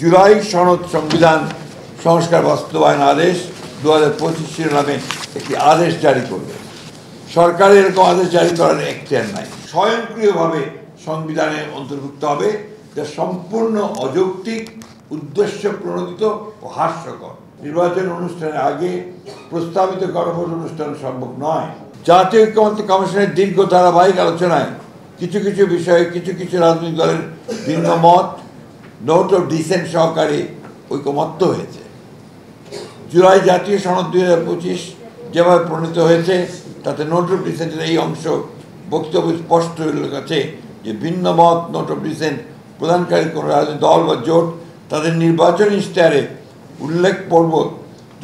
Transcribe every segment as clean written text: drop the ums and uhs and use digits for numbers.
জুলাই সনদ সংবিধান সংস্কার বাস্তবায়ন আদেশ 2025 শিরোনামে একটি আদেশ জারি করবে। সরকারের এরকম আদেশ জারি করার এখতিয়ার নাই। স্বয়ংক্রিয়ভাবে সংবিধানে অন্তর্ভুক্ত হবে, যা সম্পূর্ণ অযৌক্তিক, উদ্দেশ্য প্রণোদিত ও হাস্যকর। নির্বাচন অনুষ্ঠানের আগে প্রস্তাবিত গণভোট অনুষ্ঠান সম্ভব নয়। জাতীয় ঐক্যমত্য কমিশনের দীর্ঘ ধারাবাহিক আলোচনায় কিছু কিছু বিষয়ে কিছু কিছু রাজনৈতিক দলের ভিন্ন মত, নোট অফ ডিসেন্ট সহকারে ঐকমত্য হয়েছে। জুলাই জাতীয় সনদ 2025 যেভাবে প্রণীত হয়েছে তাতে নোট অফ ডিসেন্টের এই অংশ বক্তব্য স্পষ্ট উল্লেখ আছে যে ভিন্ন মত, নোট অফ ডিসেন্ট প্রদানকারী কোনো রাজনৈতিক দল বা জোট তাদের নির্বাচনী ইশতেহারে উল্লেখপূর্বক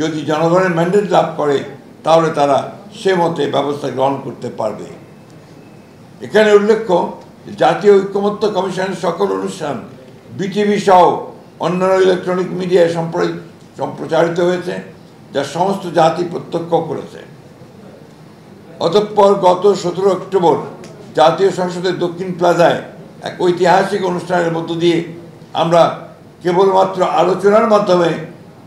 যদি জনগণের ম্যান্ডেট লাভ করে তাহলে তারা সে মতে ব্যবস্থা গ্রহণ করতে পারবে। এখানে উল্লেখ্য জাতীয় ঐক্যমত্য কমিশনের সকল অনুষ্ঠান বিটিভি সহ অন্যান্য ইলেকট্রনিক মিডিয়ায় সম্প্রচারিত হয়েছে, যা সমস্ত জাতি প্রত্যক্ষ করেছে। অতঃপর গত 17 অক্টোবর জাতীয় সংসদের দক্ষিণ প্লাজায় এক ঐতিহাসিক অনুষ্ঠানের মধ্য দিয়ে আমরা কেবলমাত্র আলোচনার মাধ্যমে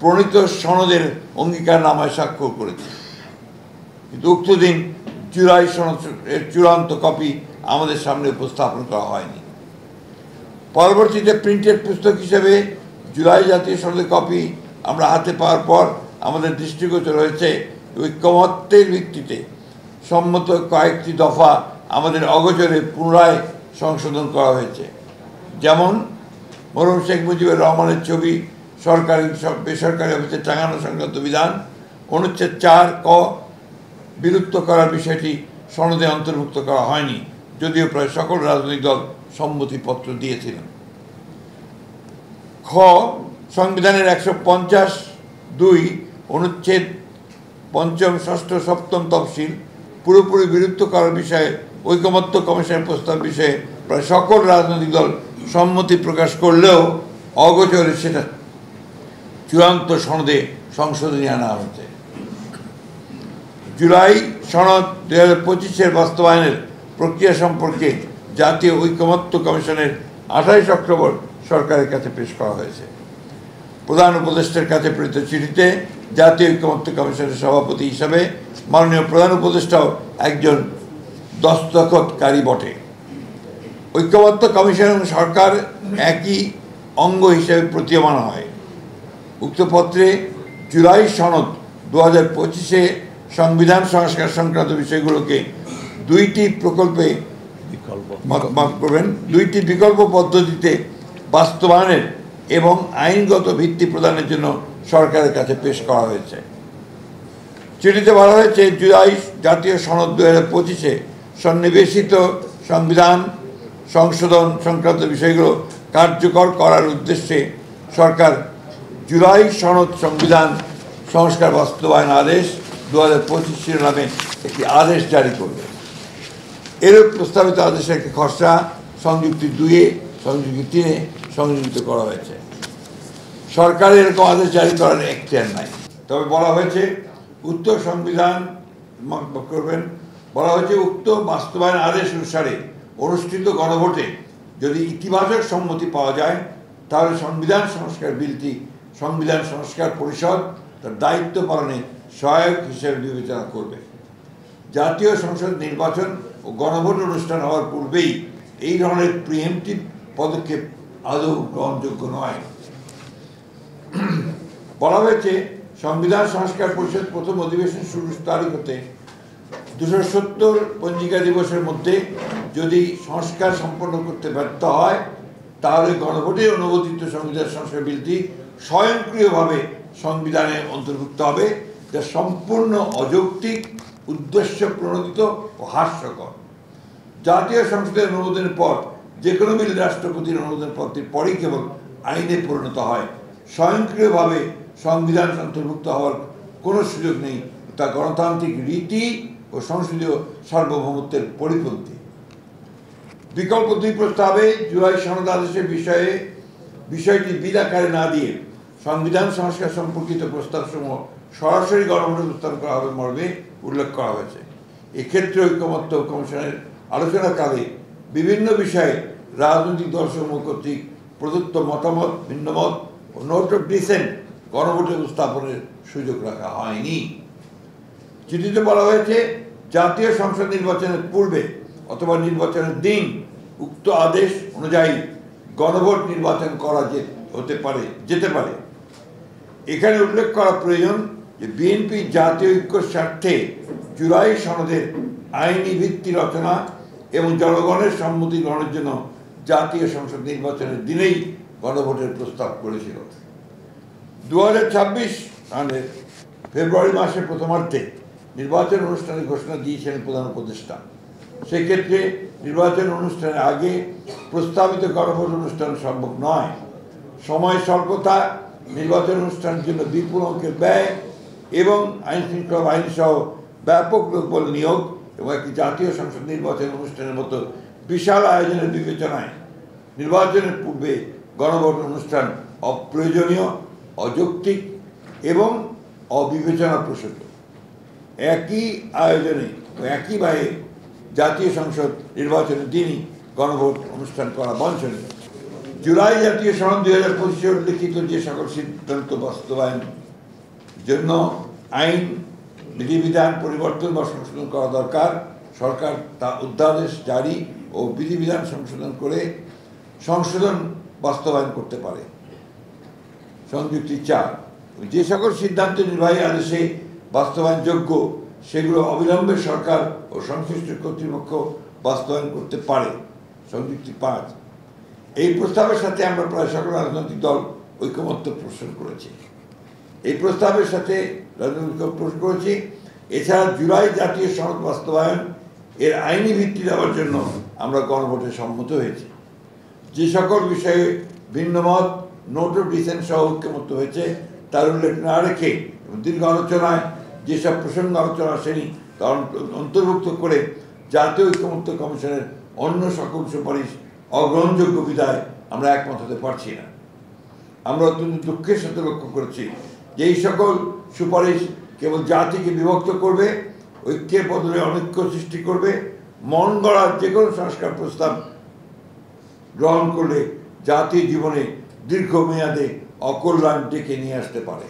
প্রণীত সনদের অঙ্গীকারনামায় স্বাক্ষর করেছি, কিন্তু উক্ত দিন জুলাই সনদের চূড়ান্ত কপি আমাদের সামনে উপস্থাপন করা হয়নি। পরবর্তীতে প্রিন্টেড পুস্তক হিসেবে জুলাই জাতীয় সনদের কপি আমরা হাতে পাওয়ার পর আমাদের দৃষ্টিগোচর হয়েছে ঐক্যমত্যের ভিত্তিতে সম্মত কয়েকটি দফা আমাদের অগোচরে পুনরায় সংশোধন করা হয়েছে। যেমন মরহুম শেখ মুজিবুর রহমানের ছবি সরকারি বেসরকারি অফিসে টাঙানো সংক্রান্ত বিধান অনুচ্ছেদ 4 ক বিলুপ্ত করার বিষয়টি সনদে অন্তর্ভুক্ত করা হয়নি, যদিও প্রায় সকল রাজনৈতিক দল সম্মতিপত্র দিয়েছিলেন। খ সংবিধানের 150(2) অনুচ্ছেদ 5, 6, 7 তফসিল পুরোপুরি বিলুপ্ত করার বিষয়ে ঐকমত্য কমিশনের প্রস্তাব বিষয়ে প্রায় সকল রাজনৈতিক দল সম্মতি প্রকাশ করলেও অগোচরে সেটা চূড়ান্ত সনদে সংশোধনী আনা হয়েছে। জুলাই সনদ 2025-এর বাস্তবায়নের প্রক্রিয়া সম্পর্কে জাতীয় ঐকমত্য কমিশনের 28 অক্টোবর সরকারের কাছে পেশ করা হয়েছে। প্রধান উপদেষ্টার কাছে প্রেরিত চিঠিতে জাতীয় ঐকমত্য কমিশনের সভাপতি হিসাবে মাননীয় প্রধান উপদেষ্টাও একজন দস্তখতকারী বটে। ঐকমত্য কমিশন এবং সরকার একই অঙ্গ হিসেবে প্রতীয়মান হয়। উক্ত পত্রে জুলাই সনদ 2025-এ সংবিধান সংস্কার সংক্রান্ত বিষয়গুলোকে দুইটি বিকল্প পদ্ধতিতে বাস্তবায়নের এবং আইনগত ভিত্তি প্রদানের জন্য সরকারের কাছে পেশ করা হয়েছে। চিঠিতে বলা হয়েছে জুলাই জাতীয় সনদ 2025-এ সন্নিবেশিত সংবিধান সংশোধন সংক্রান্ত বিষয়গুলো কার্যকর করার উদ্দেশ্যে সরকার জুলাই সনদ সংবিধান সংস্কার বাস্তবায়ন আদেশ 2025 শিরোনামে একটি আদেশ জারি করবে। এরূপ প্রস্তাবিত আদেশের একটি খসড়া সংযুক্তি 2-এ, সংযুক্তি 3-এ সংযোজিত করা হয়েছে। সরকারের এরকম আদেশ জারি করার এখতিয়ার নাই। তবে বলা হয়েছে উক্ত বাস্তবায়ন আদেশ অনুসারে অনুষ্ঠিত গণভোটে যদি ইতিবাচক সম্মতি পাওয়া যায় তাহলে সংবিধান সংস্কার বিলটি সংবিধান সংস্কার পরিষদ তার দায়িত্ব পালনে সহায়ক হিসেবে বিবেচনা করবে। জাতীয় সংসদ নির্বাচন ও গণভোট অনুষ্ঠান হওয়ার পূর্বেই এই ধরনের প্রিএমপ্টিভ পদক্ষেপ আদৌ গ্রহণযোগ্য নয়। বলা হয়েছে সংবিধান সংস্কার পরিষদ প্রথম অধিবেশন শুরুর তারিখ হতে 270 পঞ্জিকা দিবসের মধ্যে যদি সংস্কার সম্পন্ন করতে ব্যর্থ হয় তাহলে গণভোটে অনুমোদিত সংবিধান সংস্কার বিলটি স্বয়ংক্রিয়ভাবে সংবিধানে অন্তর্ভুক্ত হবে, যা সম্পূর্ণ অযৌক্তিক, উদ্দেশ্য প্রণোদিত ও হাস্যকর। জাতীয় সংসদের অনুমোদনের পর যে কোনো বিল রাষ্ট্রপতির অনুমোদন পত্রের পরেই কেবল আইনে পরিণত হয়। স্বয়ংক্রিয়ভাবে সংবিধান অন্তর্ভুক্ত হওয়ার কোনো সুযোগ নেই, তা গণতান্ত্রিক রীতি ও সংসদীয় সার্বভৌমত্বের পরিপন্থী। বিকল্প 2 প্রস্তাবে জুলাই সনদ আদেশের বিষয়টি বিল আকারে না দিয়ে সংবিধান সংস্কার সম্পর্কিত প্রস্তাবসমূহ সরাসরি গণভোটে উত্থাপন করা হবে মর্মে উল্লেখ করা হয়েছে। এক্ষেত্রে ঐকমত্য কমিশনের আলোচনাকালে বিভিন্ন বিষয়ে রাজনৈতিক দলসমূহ কর্তৃক প্রদত্ত মতামত, ভিন্নমত ও ও নোট অফ ডিসেন্ট গণভোটে উপস্থাপনের সুযোগ রাখা হয়নি। চিঠিতে বলা হয়েছে জাতীয় সংসদ নির্বাচনের পূর্বে অথবা নির্বাচনের দিন উক্ত আদেশ অনুযায়ী গণভোট নির্বাচন করা যেতে পারে। এখানে উল্লেখ করা প্রয়োজন যে বিএনপি জাতীয় ঐক্যের স্বার্থে জুলাই সনদের আইনি ভিত্তি রচনা এবং জনগণের সম্মতি গ্রহণের জন্য জাতীয় সংসদ নির্বাচনের দিনেই গণভোটের প্রস্তাব করেছিল। 2026 সালের ফেব্রুয়ারি মাসের প্রথমার্ধে নির্বাচন অনুষ্ঠানের ঘোষণা দিয়েছিলেন প্রধান উপদেষ্টা। সেক্ষেত্রে নির্বাচন অনুষ্ঠানের আগে প্রস্তাবিত গণভোট অনুষ্ঠান সম্ভব নয়। সময় স্বল্পতা, নির্বাচন অনুষ্ঠানের জন্য বিপুল অঙ্কের ব্যয় এবং আইন শৃঙ্খলা বাহিনী সহ ব্যাপক লোকবল নিয়োগ এবং একটি জাতীয় সংসদ নির্বাচন অনুষ্ঠানের মতো বিশাল আয়োজনের বিবেচনায় নির্বাচনের পূর্বে গণভোট অনুষ্ঠান অপ্রয়োজনীয়, অযৌক্তিক এবং অবিবেচনাপ্রসূত। একই আয়োজনে একই ব্যয়ে জাতীয় সংসদ নির্বাচনের দিনই গণভোট অনুষ্ঠান করা বাঞ্ছনীয়। জুলাই জাতীয় সনদ 2025-এ উল্লিখিত যে সকল সিদ্ধান্ত বাস্তবায়ন জন্য আইন বিধিবিধান পরিবর্তন বা সংশোধন করা দরকার, সরকার তা অধ্যাদেশ জারি ও বিধিবিধান সংশোধন করে সংশোধন বাস্তবায়ন করতে পারে। সংযুক্তি 4, যে সকল সিদ্ধান্ত নির্বাহী আদেশে বাস্তবায়নযোগ্য সেগুলো অবিলম্বে সরকার ও সংশ্লিষ্ট কর্তৃপক্ষ বাস্তবায়ন করতে পারে। সংযুক্তি 5, এই প্রস্তাবের সাথে আমরা প্রায় সকল রাজনৈতিক দল ঐকমত্য পোষণ করেছি। এছাড়া জুলাই জাতীয় সনদ বাস্তবায়ন এর আইনি ভিত্তি দেওয়ার জন্য আমরা গণভোটে সম্মত হয়েছি। যে সকল বিষয়ে ভিন্নমত, নোট অফ ডিসেন্ট সহ ঐকমত্য হয়েছে তার উল্লেখ না রেখে দীর্ঘ আলোচনায় যেসব প্রসঙ্গ আলোচনা আসেনি তা অন্তর্ভুক্ত করে জাতীয় ঐকমত্য কমিশনের অন্য সকল সুপারিশ অগ্রহণযোগ্য বিধায় আমরা একমত হতে পারছি না। আমরা অত্যন্ত দুঃখের সাথে লক্ষ্য করেছি যে এই সকল সুপারিশ কেবল জাতিকে বিভক্ত করবে, ঐক্যের বদলে অনৈক্য সৃষ্টি করবে, মন গড়া যে কোনো সংস্কার প্রস্তাব গ্রহণ করলে জাতির জীবনে দীর্ঘমেয়াদে অকল্যাণ ডেকে নিয়ে আসতে পারে।